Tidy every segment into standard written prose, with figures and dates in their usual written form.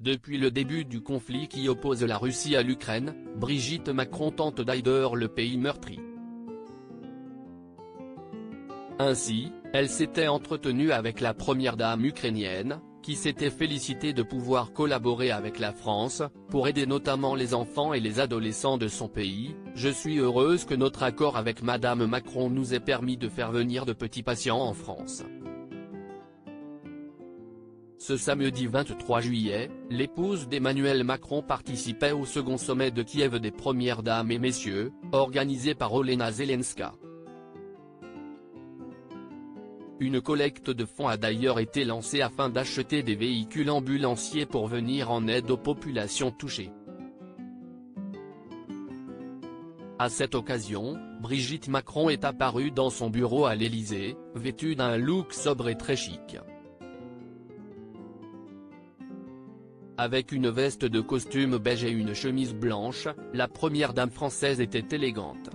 Depuis le début du conflit qui oppose la Russie à l'Ukraine, Brigitte Macron tente d'aider le pays meurtri. Ainsi, elle s'était entretenue avec la première dame ukrainienne, qui s'était félicitée de pouvoir collaborer avec la France, pour aider notamment les enfants et les adolescents de son pays. « Je suis heureuse que notre accord avec Madame Macron nous ait permis de faire venir de petits patients en France. » Ce samedi 23 juillet, l'épouse d'Emmanuel Macron participait au second sommet de Kiev des Premières Dames et Messieurs, organisé par Olena Zelenska. Une collecte de fonds a d'ailleurs été lancée afin d'acheter des véhicules ambulanciers pour venir en aide aux populations touchées. À cette occasion, Brigitte Macron est apparue dans son bureau à l'Élysée, vêtue d'un look sobre et très chic. Avec une veste de costume beige et une chemise blanche, la première dame française était élégante.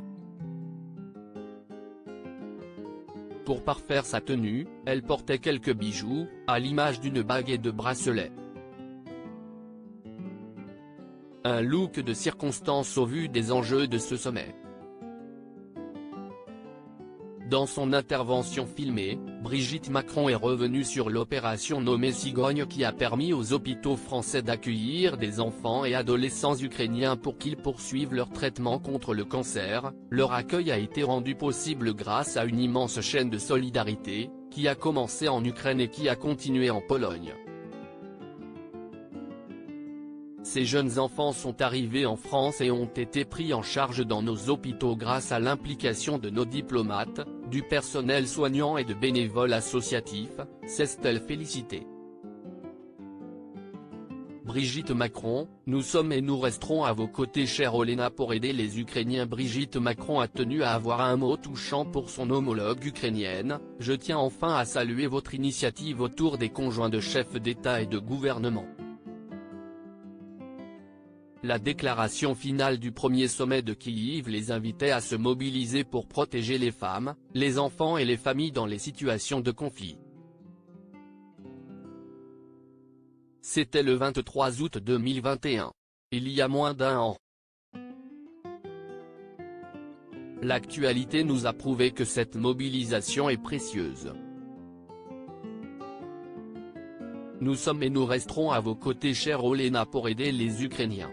Pour parfaire sa tenue, elle portait quelques bijoux, à l'image d'une bague et de bracelets. Un look de circonstance au vu des enjeux de ce sommet. Dans son intervention filmée, Brigitte Macron est revenue sur l'opération nommée Cigogne qui a permis aux hôpitaux français d'accueillir des enfants et adolescents ukrainiens pour qu'ils poursuivent leur traitement contre le cancer. Leur accueil a été rendu possible grâce à une immense chaîne de solidarité, qui a commencé en Ukraine et qui a continué en Pologne. Ces jeunes enfants sont arrivés en France et ont été pris en charge dans nos hôpitaux grâce à l'implication de nos diplomates, du personnel soignant et de bénévoles associatifs, s'est-elle félicitée. Brigitte Macron, nous sommes et nous resterons à vos côtés chère Olena pour aider les Ukrainiens. Brigitte Macron a tenu à avoir un mot touchant pour son homologue ukrainienne. Je tiens enfin à saluer votre initiative autour des conjoints de chefs d'État et de gouvernement. La déclaration finale du premier sommet de Kiev les invitait à se mobiliser pour protéger les femmes, les enfants et les familles dans les situations de conflit. C'était le 23 août 2021. Il y a moins d'un an. L'actualité nous a prouvé que cette mobilisation est précieuse. Nous sommes et nous resterons à vos côtés chère Olena pour aider les Ukrainiens.